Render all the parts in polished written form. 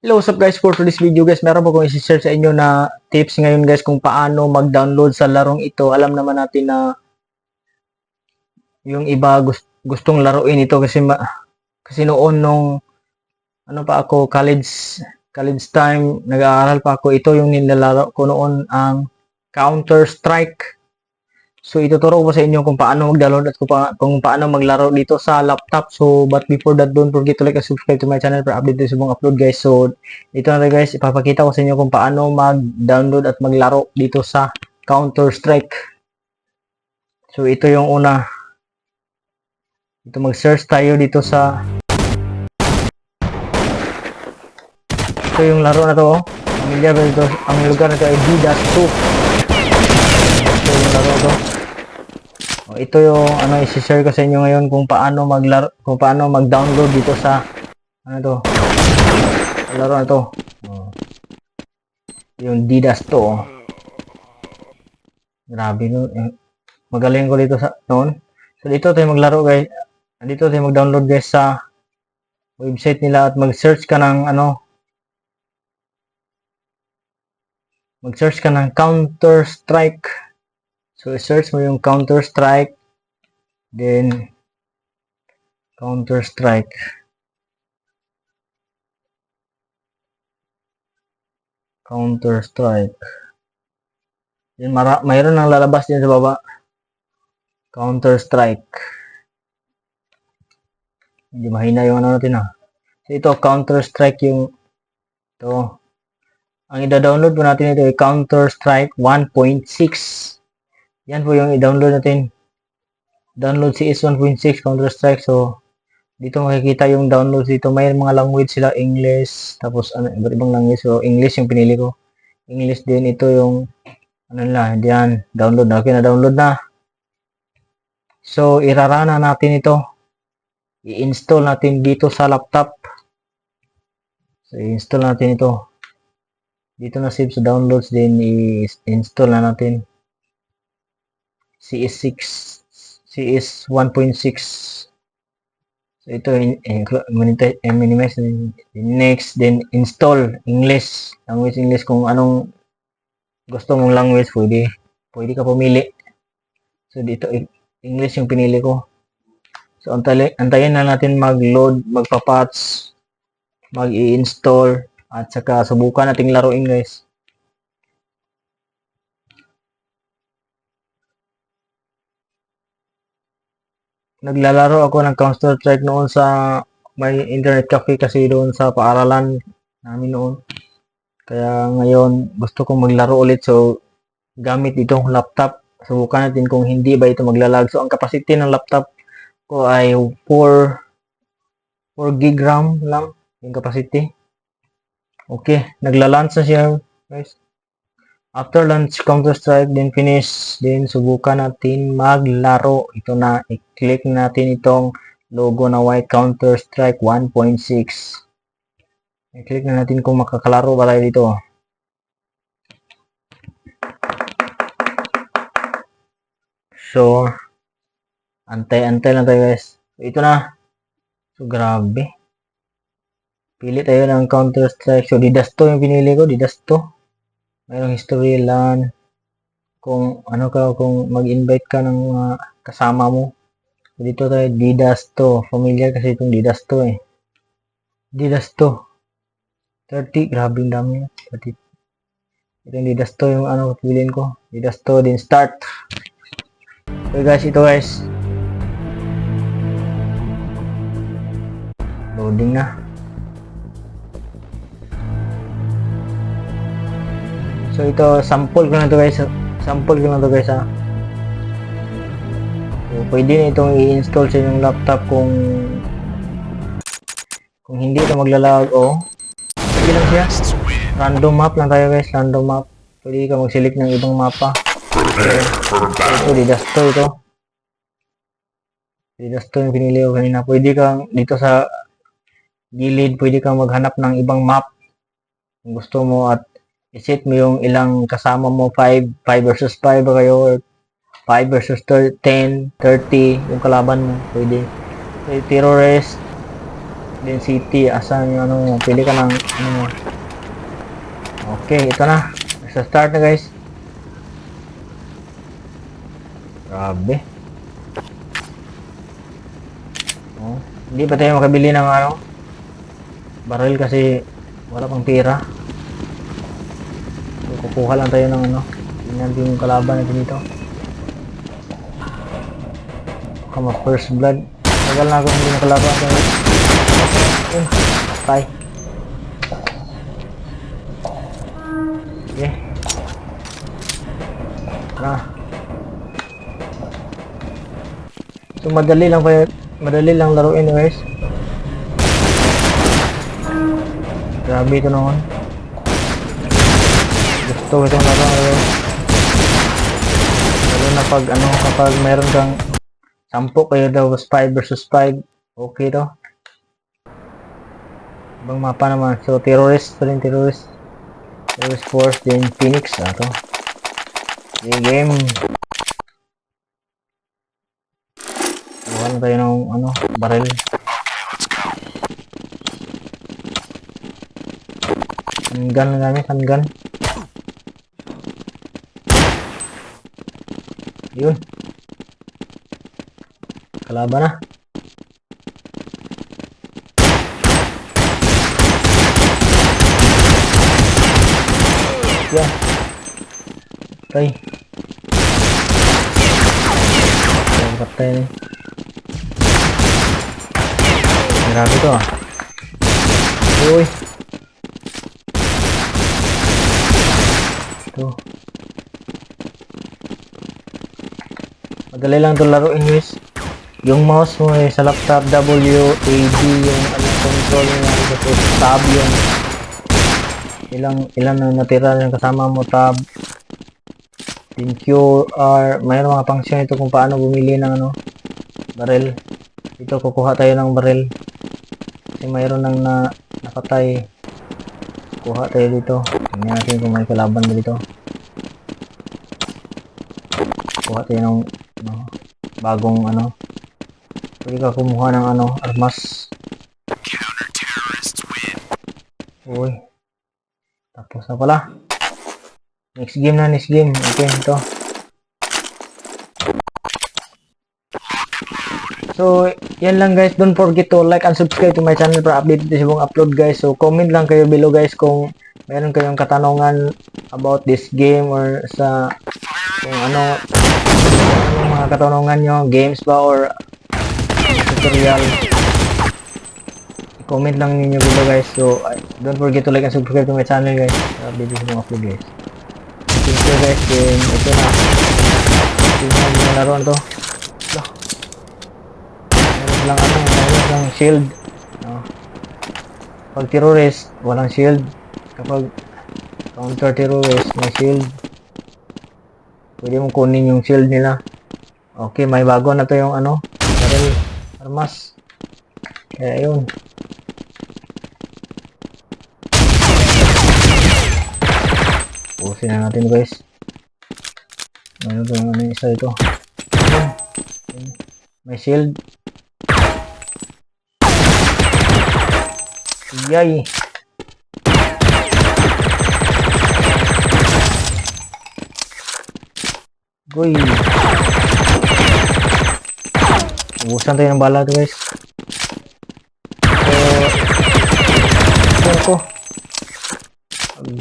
Hello, what's up guys? For today's video guys, meron po akong isi-share sa inyo na tips ngayon guys kung paano mag-download sa larong ito. Alam naman natin na yung iba gustong laruin ito kasi noon nung ano pa ako, college time, nag-aaral pa ako, ito yung nilalaro ko noon, ang Counter Strike. So ituturo ko sa inyo kung paano mag-download at kung paano maglaro dito sa laptop. So but before that, don't forget to like and subscribe to my channel para update sa mga upload guys. So ito na rin guys, ipapakita ko sa inyo kung paano mag-download at maglaro dito sa Counter Strike. So ito yung una. Ito, mag-search tayo dito sa ito yung laro na to. Familiar ba dito? Ang lugar na to ay D-2. Ito yung laro to. Ito yung i-share ko sa inyo ngayon kung paano mag-download dito sa laro na to. Yung D-2. Grabe no. Magaling ko dito sa noon. So dito tayo maglaro guys. Dito tayo mag-download guys sa website nila at mag-search ka ng mag-search ka ng Counter Strike. So, search mo yung Counter Strike. Then, Counter Strike. Counter Strike. Then, mayroon nang lalabas din sa baba. Counter Strike. Hindi mahina yung natin So, ito, Counter Strike yung ito. Ang i-download po natin ito ay Counter Strike 1.6. Yan po yung i-download natin. Download CS 1.6 Counter Strike. So, dito makikita yung download dito. May mga language sila, English, tapos iba't ibang language. So, English yung pinili ko. English din. Ito yung diyan, download na. Okay, na-download na. So, irarana natin ito. I-install natin dito sa laptop. So, i-install natin ito. Dito na save sa downloads din. I-install na natin. CS 1.6. So ito minimize, next, then install English, language English. Kung anong gusto mong language, pwede ka pumili. So dito English yung pinili ko. So antayin na natin mag-load, magpa-patch, mag-i-install, at saka subukan nating laruin guys. Naglalaro ako ng Counter Strike noon sa may internet cafe kasi doon sa paaralan namin noon. Kaya ngayon gusto kong maglaro ulit, so gamit itong laptop. Subukan natin kung hindi ba ito maglalag. So ang capacity ng laptop ko ay 4 gig RAM lang yung capacity. Okay, nagla-launch na siya guys. After launch Counter Strike, then finish, then subukan natin maglaro. Ito na, i-click natin itong logo na white, Counter Strike 1.6. I-click na natin kung makakalaro ba tayo dito. So, antay-antay lang tayo guys. So, ito na. So, grabe. Pili tayo ng Counter Strike. So, D-2 yung pinili ko, D-2. Mayroong history LAN. Kung kung mag-invite ka ng mga kasama mo. So, dito tayo, D-2. Familiar kasi itong D-2 eh. D-2. 30. Grabe yung dami. 30. Ito yung D-2 yung piliin ko. D-2, din start. So guys, ito guys. Loading na. So ito, sample ko na to guys. So, pwede na itong i-install sa inyong laptop kung hindi ito maglalag. Pwede lang siya. Random map lang tayo guys, random map. Pwede ka mag-select ng ibang mapa. Ito, D-2 ito. D-2 yung pinili ko kanina. Pwede kang dito sa gilid, pwede kang maghanap ng ibang map kung gusto mo, at i-set mo yung ilang kasama mo, 5 versus 5 ba kayo, or 5 versus 10, 30 yung kalaban mo, pwede. Terrorist, density, asan yung ano mo, pili ka ng ano mo. Okay, ito na. Sa start na guys. Grabe. Oh, hindi pa tayo makabili ng ano, baril kasi wala pang pera. So, kukuha lang tayo ng ano. Tingnan din yung kalaban natin dito. Kama first blood. Tagal na ako hindi nakalaban tayo. Yun, patay. Okay. Tara. So madali lang laruin guys. Grabe ito noon. Gusto ko itong laro guys. Lalo na pag ano, kapag mayroon kang 10 kayo daw 5 versus 5. Okay to. Ibang mapa naman. So terrorist pa rin, terrorist force, then Phoenix to. Okay, game. Kuha na tayo ng ano, baril. Handgun na namin, handgun. Yun. Kalaban na. Yan. Okay. Patay na. Grabe to ah. Uy. Ito. Madali lang ito laruin guys. Yung mouse mo sa laptop, WAD yung ano, control niya. Tapos tab yung ilan na natira yung kasama mo, tab. Then QR. Mayroon mga function ito kung paano bumili ng ano, baril. Ito kukuha tayo ng baril. Kasi mayroon nang napatay. Kuha tayo dito. Tingnan natin kung may kalaban ba dito. Kuha tayo ng ano, bagong ano. Pwede ka kumuha ng ano, armas. Uy. Tapos na pala. Next game na, next game. Okay, ito. So, yan lang guys. Don't forget to like and subscribe to my channel para update sa ibang upload guys. So, comment lang kayo below guys kung meron kayong katanungan about this game or sa kung ano mga katanungan nyo, games ba or tutorial. Comment lang ninyo below guys. So, don't forget to like and subscribe to my channel guys para update sa ibang upload guys. Thank you guys. Then, ito na. Tingnan yung laro na to. Lang ano, mayroon lang shield. No. Pag terrorist, walang shield. Kapag counter terrorist, may shield. Pwede mong kunin yung shield nila. Okay, may bago na to yung ano, baril, armas. Kaya yun. Pusin na natin guys. Mayroon to yung ano, isa ito. May shield. Yay! Goy! Ubusan tayo ng bala to guys. So, ko.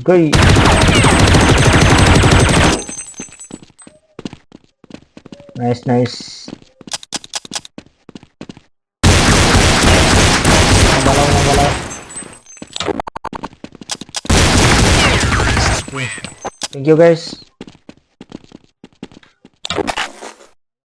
Goy! Nice, nice. Nabalaw. Thank you guys.